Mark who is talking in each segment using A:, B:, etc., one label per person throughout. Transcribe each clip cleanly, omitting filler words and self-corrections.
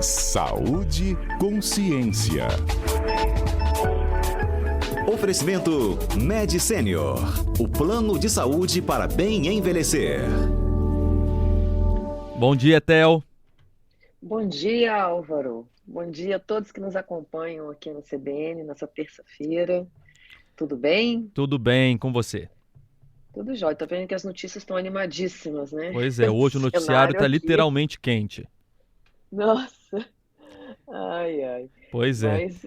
A: Saúde Consciência.
B: Oferecimento Med Senior, o plano de saúde para bem envelhecer.
C: Bom dia, Theo.
D: Bom dia, Álvaro. Bom dia a todos que nos acompanham aqui no CBN nessa terça-feira. Tudo bem?
C: Tudo bem com você?
D: Tudo jóia. Tô vendo que as notícias estão animadíssimas, né?
C: Pois é, hoje o noticiário está literalmente quente.
D: Nossa! Ai, ai.
C: Pois é.
D: Mas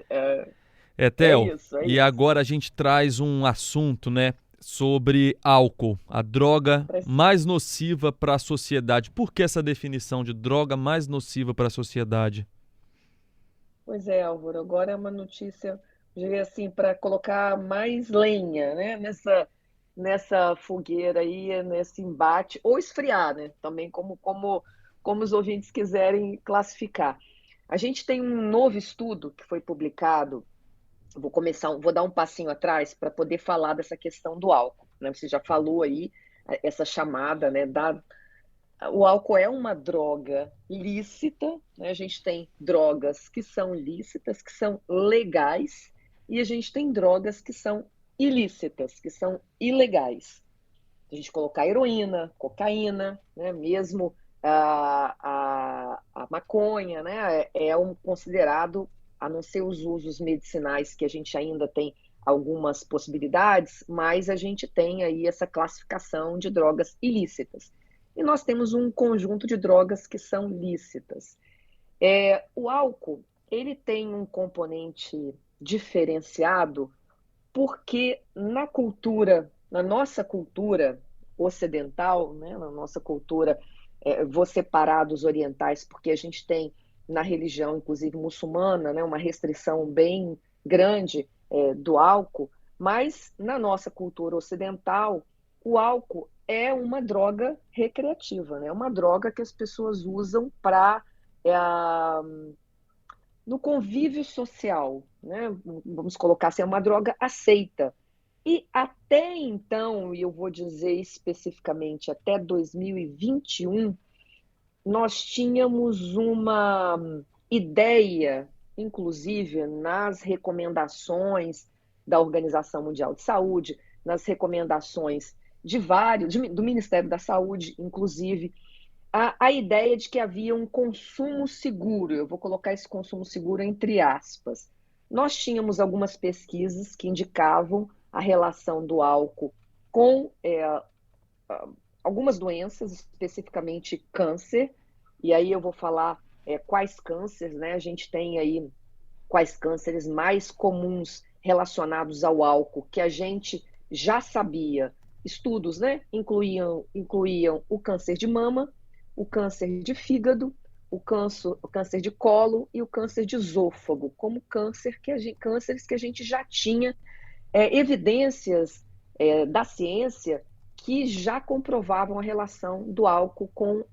C: Theo,
D: é
C: e
D: isso.
C: agora a gente traz um assunto, né, sobre álcool, a droga mais nociva para a sociedade. Por que essa definição de droga mais nociva para a sociedade?
D: Pois é, Álvaro. Agora é uma notícia, eu diria assim, para colocar mais lenha, né? Nessa fogueira aí, nesse embate, ou esfriar, né? Também como os ouvintes quiserem classificar. A gente tem um novo estudo que foi publicado. Vou dar um passinho atrás para poder falar dessa questão do álcool, né? Você já falou aí essa chamada, né? O álcool é uma droga lícita, né? A gente tem drogas que são lícitas, que são legais, e a gente tem drogas que são ilícitas, que são ilegais. A gente colocar heroína, cocaína, né? Mesmo a maconha, né? Considerado, a não ser os usos medicinais, que a gente ainda tem algumas possibilidades, mas a gente tem aí essa classificação de drogas ilícitas. E nós temos um conjunto de drogas que são lícitas. O álcool, ele tem um componente diferenciado porque na nossa cultura ocidental, né, na nossa cultura, vou separar dos orientais, porque a gente tem na religião, inclusive muçulmana, né, uma restrição bem grande do álcool, mas na nossa cultura ocidental, o álcool é uma droga recreativa, né? Uma droga que as pessoas usam para no convívio social, né? Vamos colocar assim, é uma droga aceita. E até então, e eu vou dizer especificamente até 2021, nós tínhamos uma ideia, inclusive nas recomendações da Organização Mundial de Saúde, nas recomendações do Ministério da Saúde, inclusive, a ideia de que havia um consumo seguro. Eu vou colocar esse consumo seguro entre aspas. Nós tínhamos algumas pesquisas que indicavam a relação do álcool com algumas doenças, especificamente câncer, e aí eu vou falar quais cânceres, né? A gente tem aí quais cânceres mais comuns relacionados ao álcool, que a gente já sabia. Estudos, né? Incluíam o câncer de mama, o câncer de fígado, o câncer de colo e o câncer de esôfago, como cânceres que a gente já tinha evidências da ciência que já comprovavam a relação do álcool com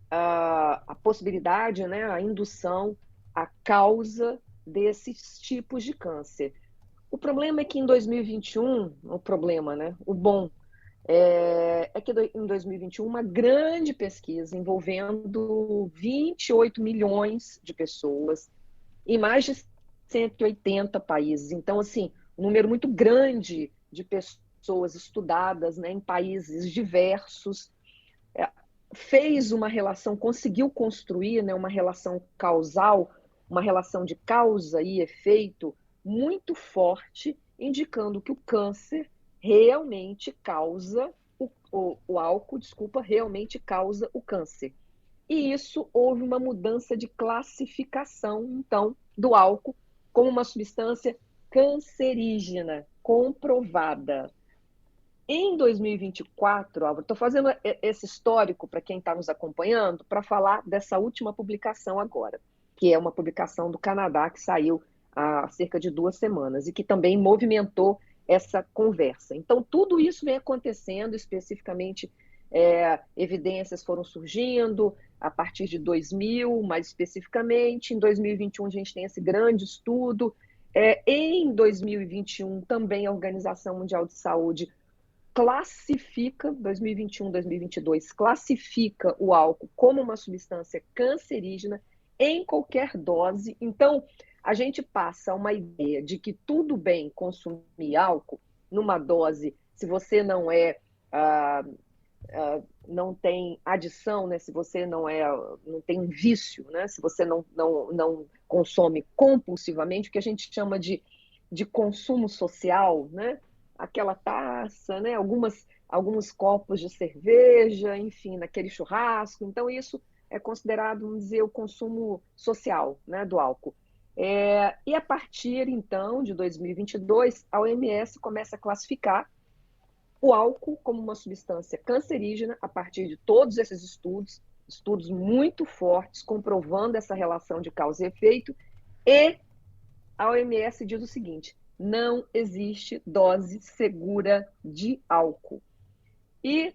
D: a possibilidade, né, a indução, a causa desses tipos de câncer. O problema é que em 2021, o bom é que em 2021 uma grande pesquisa envolvendo 28 milhões de pessoas em mais de 180 países. Então, assim, um número muito grande de pessoas estudadas, né, em países diversos, fez uma relação, conseguiu construir, né, uma relação causal, uma relação de causa e efeito muito forte, indicando que o câncer realmente causa, o álcool, realmente causa o câncer. E isso houve uma mudança de classificação, então, do álcool como uma substância cancerígena, comprovada. Em 2024, Álvaro, estou fazendo esse histórico para quem está nos acompanhando, para falar dessa última publicação agora, que é uma publicação do Canadá que saiu há cerca de 2 semanas e que também movimentou essa conversa. Então, tudo isso vem acontecendo, especificamente, evidências foram surgindo a partir de 2000, mais especificamente. Em 2021, a gente tem esse grande estudo. Em 2021, também a Organização Mundial de Saúde classifica, 2021, 2022, classifica o álcool como uma substância cancerígena em qualquer dose. Então, a gente passa uma ideia de que tudo bem consumir álcool numa dose, se você não não tem adição, né? Se você não tem um vício, né? Se você não consome compulsivamente, o que a gente chama de consumo social, né? Aquela taça, né? Alguns copos de cerveja, enfim, naquele churrasco. Então, isso é considerado, vamos dizer, o consumo social, né, do álcool. E a partir, então, de 2022, a OMS começa a classificar o álcool como uma substância cancerígena a partir de todos esses estudos muito fortes, comprovando essa relação de causa e efeito, e a OMS diz o seguinte: não existe dose segura de álcool. E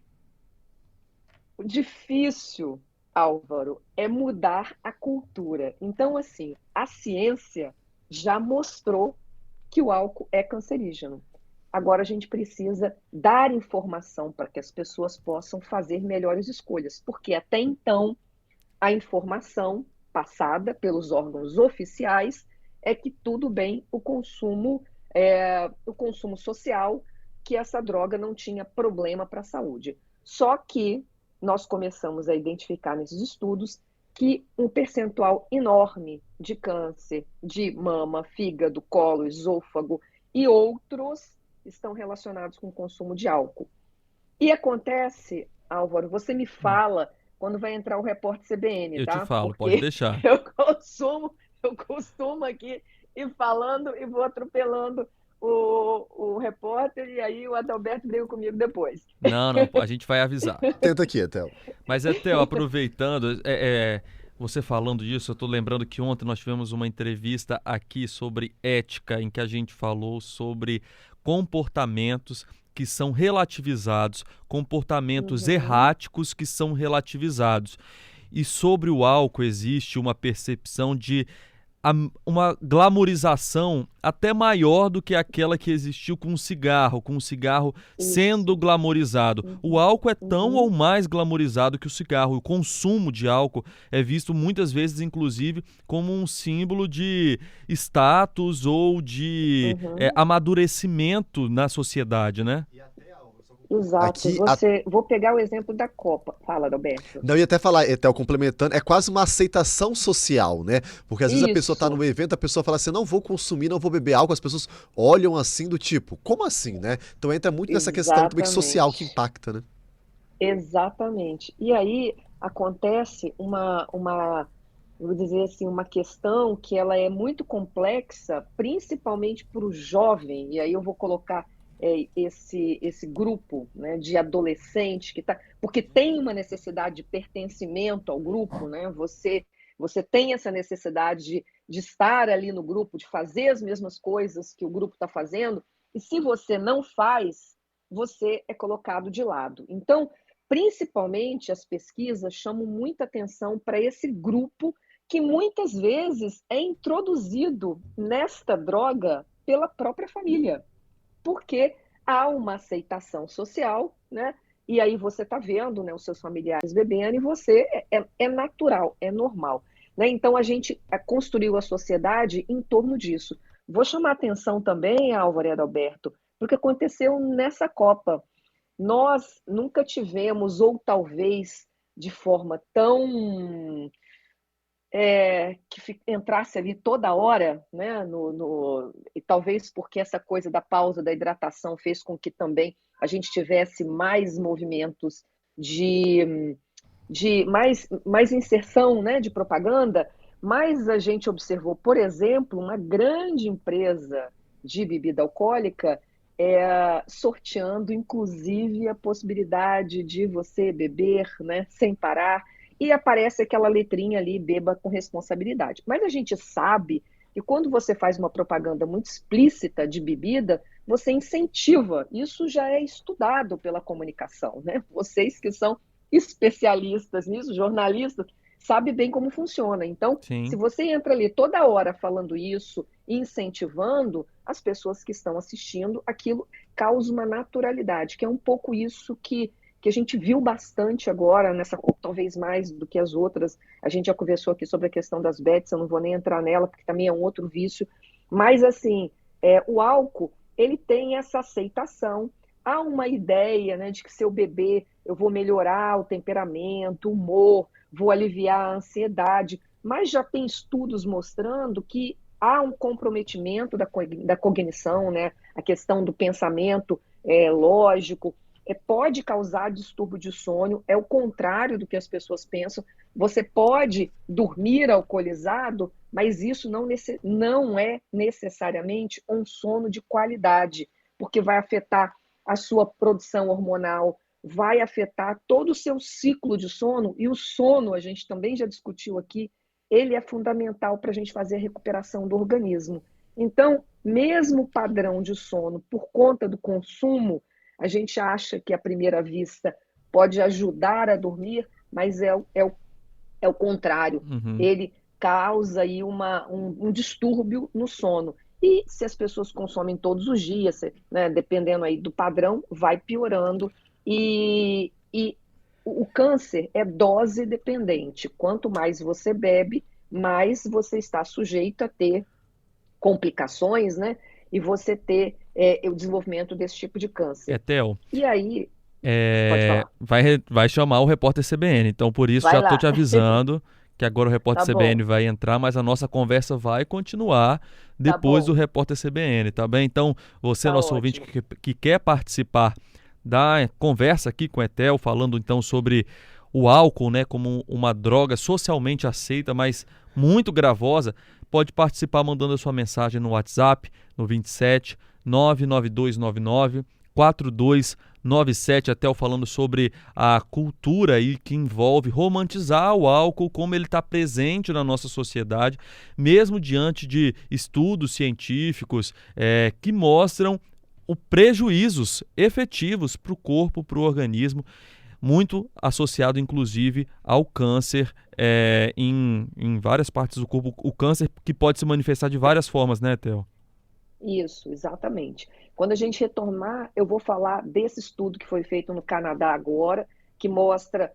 D: o difícil, Álvaro, é mudar a cultura. Então, assim, a ciência já mostrou que o álcool é cancerígeno. Agora a gente precisa dar informação para que as pessoas possam fazer melhores escolhas, porque até então a informação passada pelos órgãos oficiais é que tudo bem o consumo social, que essa droga não tinha problema para a saúde. Só que nós começamos a identificar nesses estudos que um percentual enorme de câncer de mama, fígado, colo, esôfago e outros estão relacionados com o consumo de álcool. E acontece, Álvaro, você me fala quando vai entrar o repórter CBN,
C: Eu
D: tá?
C: te falo,
D: Porque
C: pode deixar.
D: eu costumo aqui ir falando e vou atropelando o repórter, e aí o Adalberto briga comigo depois.
C: Não, a gente vai avisar.
E: Tenta aqui, Etel.
C: Mas, Etel, aproveitando, você falando disso, eu estou lembrando que ontem nós tivemos uma entrevista aqui sobre ética, em que a gente falou sobre comportamentos que são relativizados, comportamentos erráticos que são relativizados. E sobre o álcool existe uma percepção de uma glamorização até maior do que aquela que existiu com o cigarro sendo glamorizado. O álcool é tão ou mais glamorizado que o cigarro. O consumo de álcool é visto muitas vezes, inclusive, como um símbolo de status ou de amadurecimento na sociedade, né?
D: Exato. Vou pegar o exemplo da Copa. Fala, Roberto.
E: Não, eu ia até falar, Etel, complementando, é quase uma aceitação social, né? Porque às vezes a pessoa tá num evento, a pessoa fala assim, não vou consumir, não vou beber álcool, as pessoas olham assim do tipo, como assim, né? Então entra muito nessa questão também social que impacta, né?
D: Exatamente. E aí acontece vou dizer assim, uma questão que ela é muito complexa, principalmente para o jovem, e aí eu vou colocar esse grupo, né, de adolescente porque tem uma necessidade de pertencimento ao grupo, né? Você tem essa necessidade de estar ali no grupo, de fazer as mesmas coisas que o grupo está fazendo, e se você não faz, você é colocado de lado. Então, principalmente as pesquisas chamam muita atenção para esse grupo que muitas vezes é introduzido nesta droga pela própria família, porque há uma aceitação social, né? E aí você está vendo, né, os seus familiares bebendo e você é natural, é normal, né? Então a gente construiu a sociedade em torno disso. Vou chamar a atenção também, Álvaro e Adalberto, porque aconteceu nessa Copa. Nós nunca tivemos, ou talvez de forma tão que entrasse ali toda hora, né? E talvez porque essa coisa da pausa da hidratação fez com que também a gente tivesse mais movimentos de mais inserção, né, de propaganda, mas a gente observou, por exemplo, uma grande empresa de bebida alcoólica sorteando, inclusive, a possibilidade de você beber, né, sem parar, e aparece aquela letrinha ali, beba com responsabilidade. Mas a gente sabe que quando você faz uma propaganda muito explícita de bebida, você incentiva. Isso já é estudado pela comunicação, né? Vocês que são especialistas nisso, jornalistas, sabem bem como funciona. Então,
C: Sim.
D: Se você entra ali toda hora falando isso, incentivando, as pessoas que estão assistindo, aquilo causa uma naturalidade, que é um pouco isso que a gente viu bastante agora, nessa talvez mais do que as outras. A gente já conversou aqui sobre a questão das bets, eu não vou nem entrar nela, porque também é um outro vício. Mas, assim, o álcool, ele tem essa aceitação. Há uma ideia, né, de que se eu beber, eu vou melhorar o temperamento, o humor, vou aliviar a ansiedade. Mas já tem estudos mostrando que há um comprometimento da cognição, né, a questão do pensamento lógico, pode causar distúrbio de sono, é o contrário do que as pessoas pensam. Você pode dormir alcoolizado, mas isso não é necessariamente um sono de qualidade, porque vai afetar a sua produção hormonal, vai afetar todo o seu ciclo de sono, e o sono, a gente também já discutiu aqui, ele é fundamental para a gente fazer a recuperação do organismo. Então, mesmo o padrão de sono, por conta do consumo, a gente acha que, à primeira vista, pode ajudar a dormir, mas é o contrário.
C: Uhum.
D: Ele causa aí um distúrbio no sono. E se as pessoas consomem todos os dias, né, dependendo aí do padrão, vai piorando. E o câncer é dose dependente. Quanto mais você bebe, mais você está sujeito a ter complicações, né? E você ter o desenvolvimento desse tipo de câncer.
C: Theo,
D: E aí, pode falar.
C: vai chamar o repórter CBN, então por isso
D: Vai
C: já
D: lá.
C: estou te avisando que agora o repórter
D: Tá
C: CBN
D: bom.
C: vai entrar, mas a nossa conversa vai continuar depois
D: bom.
C: do repórter CBN, tá bem? Então, você,
D: Tá
C: nosso
D: ótimo.
C: ouvinte que quer participar da conversa aqui com o Etel, falando então sobre o álcool, né, como uma droga socialmente aceita, mas muito gravosa, pode participar mandando a sua mensagem no WhatsApp, no 27 99299 4297, Etel falando sobre a cultura aí que envolve romantizar o álcool, como ele está presente na nossa sociedade, mesmo diante de estudos científicos que mostram os prejuízos efetivos para o corpo, para o organismo, muito associado inclusive ao câncer em várias partes do corpo, o câncer que pode se manifestar de várias formas, né, Theo?
D: Isso, exatamente. Quando a gente retornar, eu vou falar desse estudo que foi feito no Canadá agora, que mostra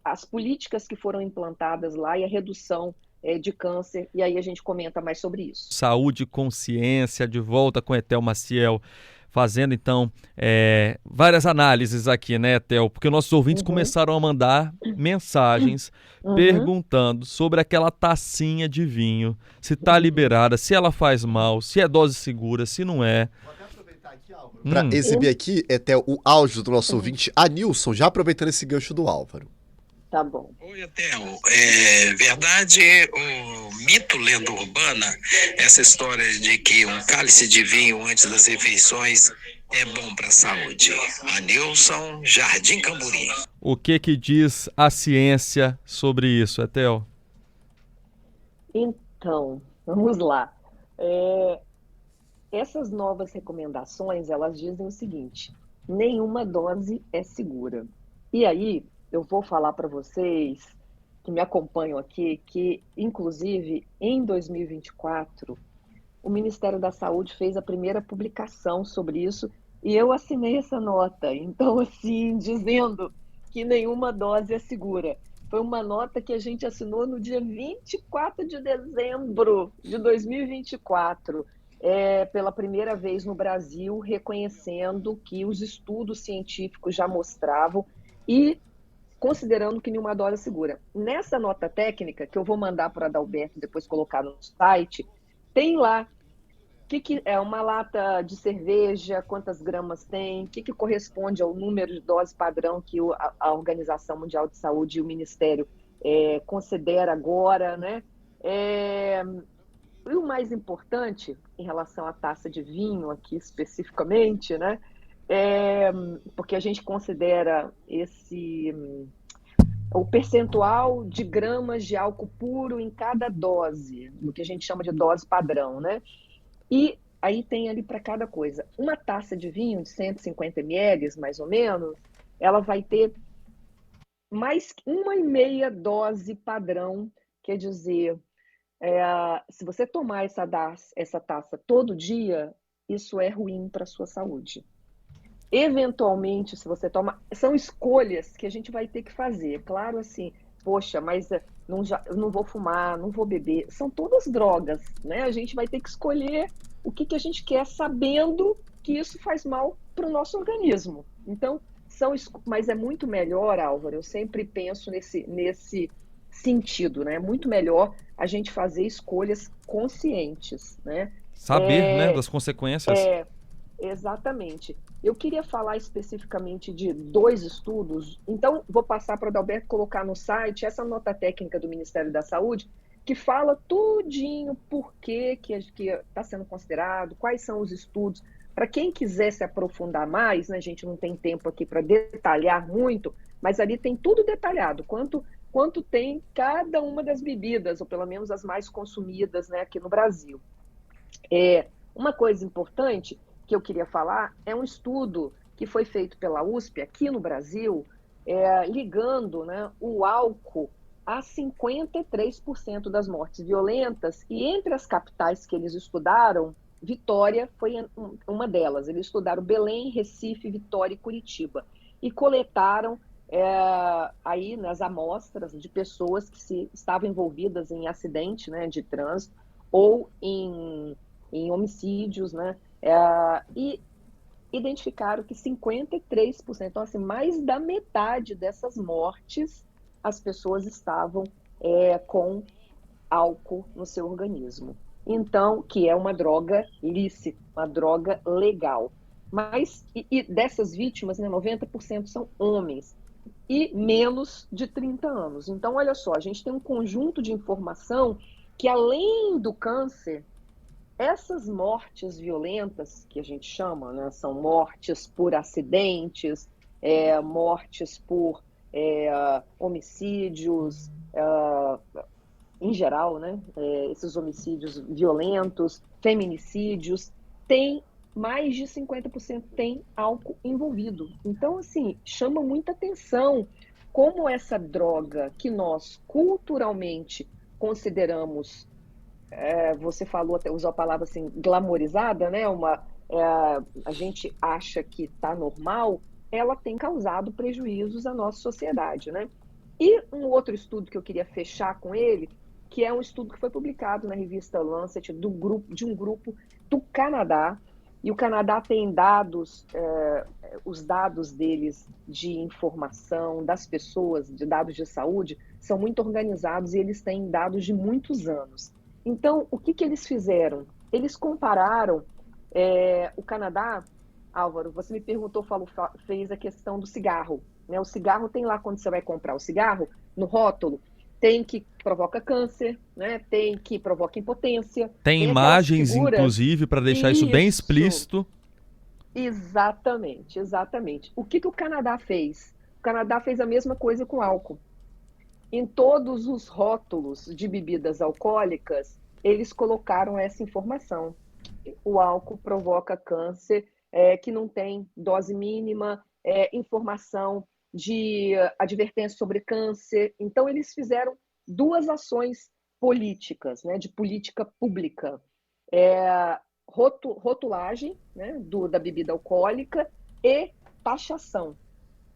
D: as políticas que foram implantadas lá e a redução de câncer, e aí a gente comenta mais sobre isso.
C: Saúde e consciência, de volta com Etel Maciel, fazendo então várias análises aqui, né, Etel? Porque nossos ouvintes começaram a mandar mensagens perguntando sobre aquela tacinha de vinho, se está liberada, se ela faz mal, se é dose segura, se não é.
E: Vou até aproveitar aqui, Álvaro, para exibir aqui até o áudio do nosso ouvinte, Anilson, já aproveitando esse gancho do Álvaro.
D: Tá bom.
F: Oi, Etel. Verdade, o mito, lenda urbana, essa história de que um cálice de vinho antes das refeições é bom para a saúde. Anilson, Jardim Camburi.
C: O que diz a ciência sobre isso, Etel?
D: Então, vamos lá. Essas novas recomendações, elas dizem o seguinte: nenhuma dose é segura. E aí, eu vou falar para vocês que me acompanham aqui que, inclusive, em 2024, o Ministério da Saúde fez a primeira publicação sobre isso e eu assinei essa nota. Então, assim, dizendo que nenhuma dose é segura. Foi uma nota que a gente assinou no dia 24 de dezembro de 2024, pela primeira vez no Brasil, reconhecendo que os estudos científicos já mostravam e considerando que nenhuma dose é segura. Nessa nota técnica, que eu vou mandar para o Adalberto depois colocar no site, tem lá o que é uma lata de cerveja, quantas gramas tem, o que corresponde ao número de dose padrão que a Organização Mundial de Saúde e o Ministério considera agora, né? E o mais importante, em relação à taça de vinho aqui especificamente, né? Porque a gente considera o percentual de gramas de álcool puro em cada dose, o que a gente chama de dose padrão, né? E aí tem ali para cada coisa. Uma taça de vinho de 150 ml, mais ou menos, ela vai ter mais 1,5 dose padrão, quer dizer, se você tomar essa taça todo dia, isso é ruim para a sua saúde. Eventualmente, se você toma, são escolhas que a gente vai ter que fazer. Claro, assim, poxa, mas não vou fumar, não vou beber. São todas drogas, né? A gente vai ter que escolher o que a gente quer, sabendo que isso faz mal para o nosso organismo. Então, mas é muito melhor, Álvaro, eu sempre penso nesse sentido, né? É muito melhor a gente fazer escolhas conscientes, né?
C: Saber, né, das consequências.
D: Exatamente. Eu queria falar especificamente de 2 estudos, então vou passar para o Adalberto colocar no site essa nota técnica do Ministério da Saúde, que fala tudinho por que está sendo considerado, quais são os estudos. Para quem quiser se aprofundar mais, né, a gente não tem tempo aqui para detalhar muito, mas ali tem tudo detalhado, quanto tem cada uma das bebidas, ou pelo menos as mais consumidas, né, aqui no Brasil. Uma coisa importante que eu queria falar é um estudo que foi feito pela USP aqui no Brasil, ligando, né, o álcool a 53% das mortes violentas, e entre as capitais que eles estudaram, Vitória foi uma delas. Eles estudaram Belém, Recife, Vitória e Curitiba, e coletaram aí nas amostras de pessoas que estavam envolvidas em acidente, né, de trânsito ou em homicídios, né, e identificaram que 53%, então assim, mais da metade dessas mortes, as pessoas estavam com álcool no seu organismo. Então, que é uma droga lícita, uma droga legal. Mas, e dessas vítimas, né, 90% são homens e menos de 30 anos. Então, olha só, a gente tem um conjunto de informação que, além do câncer, essas mortes violentas, que a gente chama, né, são mortes por acidentes, mortes por homicídios, em geral, né, esses homicídios violentos, feminicídios, tem mais de 50% tem álcool envolvido. Então, assim, chama muita atenção como essa droga que nós culturalmente consideramos, você falou, até usou a palavra assim, glamorizada, né? A gente acha que está normal, ela tem causado prejuízos à nossa sociedade, né? E um outro estudo que eu queria fechar com ele, que é um estudo que foi publicado na revista Lancet de um grupo do Canadá, e o Canadá tem dados, os dados deles de informação das pessoas, de dados de saúde, são muito organizados e eles têm dados de muitos anos. Então, o que eles fizeram? Eles compararam o Canadá, Álvaro, você me perguntou, fez a questão do cigarro, né? O cigarro tem lá, quando você vai comprar o cigarro, no rótulo, tem que provoca câncer, né? Tem que provoca impotência.
C: Tem imagens, inclusive, para deixar isso bem explícito.
D: Exatamente, exatamente. O que o Canadá fez? O Canadá fez a mesma coisa com álcool. Em todos os rótulos de bebidas alcoólicas, eles colocaram essa informação. O álcool provoca câncer, que não tem dose mínima, informação de advertência sobre câncer. Então, eles fizeram 2 ações políticas, né, de política pública. Rotulagem, né, da bebida alcoólica, e taxação,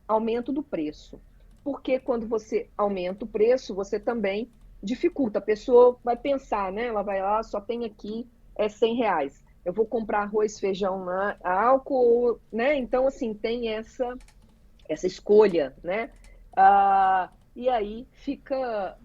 D: aumento do preço. Porque quando você aumenta o preço, você também dificulta. A pessoa vai pensar, né? Ela vai lá, só tem aqui R$100. Eu vou comprar arroz, feijão, álcool, né? Então, assim, tem essa escolha, né? E aí fica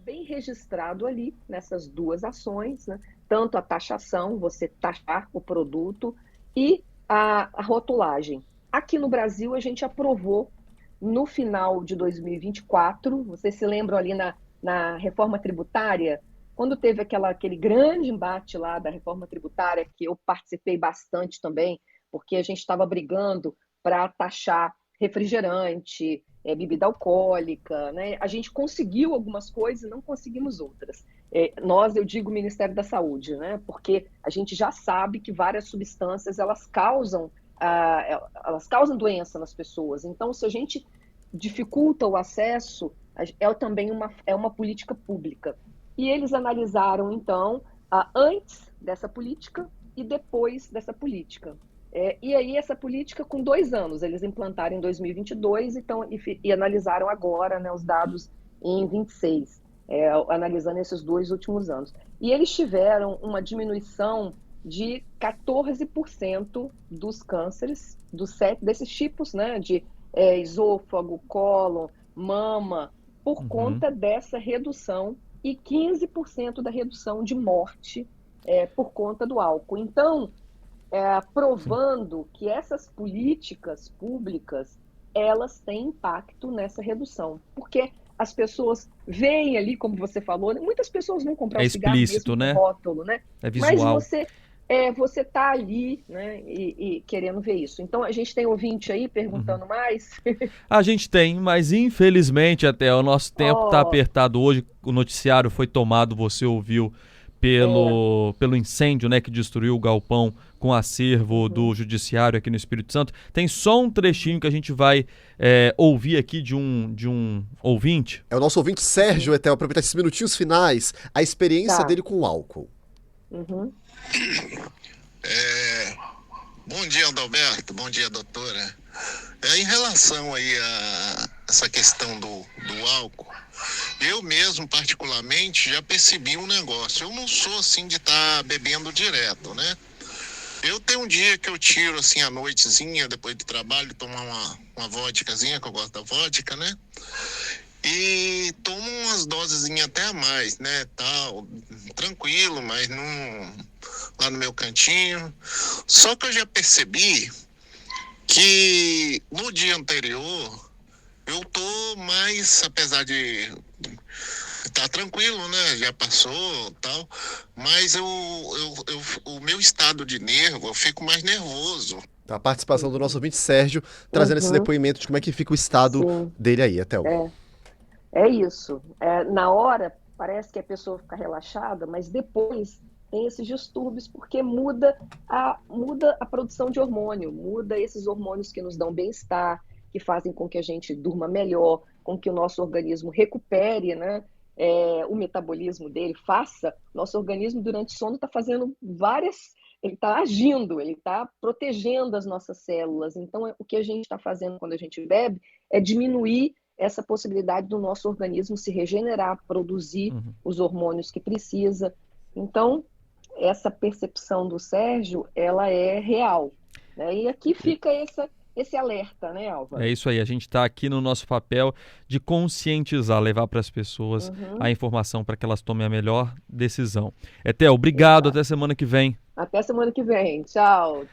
D: bem registrado ali nessas 2 ações, né? Tanto a taxação, você taxar o produto, e a rotulagem. Aqui no Brasil, a gente aprovou no final de 2024, vocês se lembram ali na reforma tributária, quando teve aquele grande embate lá da reforma tributária, que eu participei bastante também, porque a gente estava brigando para taxar refrigerante, bebida alcoólica, né? A gente conseguiu algumas coisas e não conseguimos outras. Eu digo Ministério da Saúde, né? Porque a gente já sabe que várias substâncias elas causam doença nas pessoas. Então, se a gente dificulta o acesso, também uma política pública. E eles analisaram, então, antes dessa política e depois dessa política. E aí essa política com 2 anos, eles implantaram em 2022 então, e analisaram agora, né, os dados em 26, analisando esses 2 últimos anos. E eles tiveram uma diminuição de 14% dos cânceres, desses tipos, né, de esôfago, cólon, mama, por conta dessa redução, e 15% da redução de morte por conta do álcool. Então, provando que essas políticas públicas, elas têm impacto nessa redução. Porque as pessoas veem ali, como você falou, muitas pessoas vão comprar o cigarro mesmo
C: né?
D: com rótulo, né?
C: É visual.
D: Mas você tá ali, né, e querendo ver isso. Então, a gente tem ouvinte aí perguntando mais.
C: A gente tem, mas infelizmente até o nosso tempo está apertado hoje. O noticiário foi tomado, você ouviu, pelo incêndio, né, que destruiu o galpão com acervo do Judiciário aqui no Espírito Santo. Tem só um trechinho que a gente vai ouvir aqui de um ouvinte.
E: É o nosso ouvinte Sérgio, até aproveitar esses minutinhos finais, a experiência dele com o álcool.
G: Bom dia, Adalberto. Bom dia, doutora. Em relação aí a essa questão do álcool, eu mesmo, particularmente, já percebi um negócio. Eu não sou, assim, de estar bebendo direto, né? Eu tenho um dia que eu tiro, assim, à noitezinha, depois do trabalho, tomar uma vodkazinha, que eu gosto da vodka, né? E tomo umas dosezinhas até a mais, né? Tal, tranquilo, mas lá no meu cantinho. Só que eu já percebi que no dia anterior eu tô mais, apesar de estar tranquilo, né? Já passou, tal, mas o meu estado de nervo, eu fico mais nervoso.
E: A participação do nosso ouvinte Sérgio, trazendo esse depoimento de como é que fica o estado dele aí, até o.
D: É isso. Na hora, parece que a pessoa fica relaxada, mas depois tem esses distúrbios, porque muda a produção de hormônio, muda esses hormônios que nos dão bem-estar, que fazem com que a gente durma melhor, com que o nosso organismo recupere, né, o metabolismo dele, nosso organismo durante o sono está fazendo ele está agindo, ele está protegendo as nossas células. Então, o que a gente está fazendo quando a gente bebe é diminuir essa possibilidade do nosso organismo se regenerar, produzir os hormônios que precisa. Então, essa percepção do Sérgio, ela é real, né? E aqui fica esse alerta, né, Álvaro?
C: É isso aí, a gente está aqui no nosso papel de conscientizar, levar para as pessoas a informação para que elas tomem a melhor decisão. Etel, obrigado, até semana que vem.
D: Até semana que vem, tchau.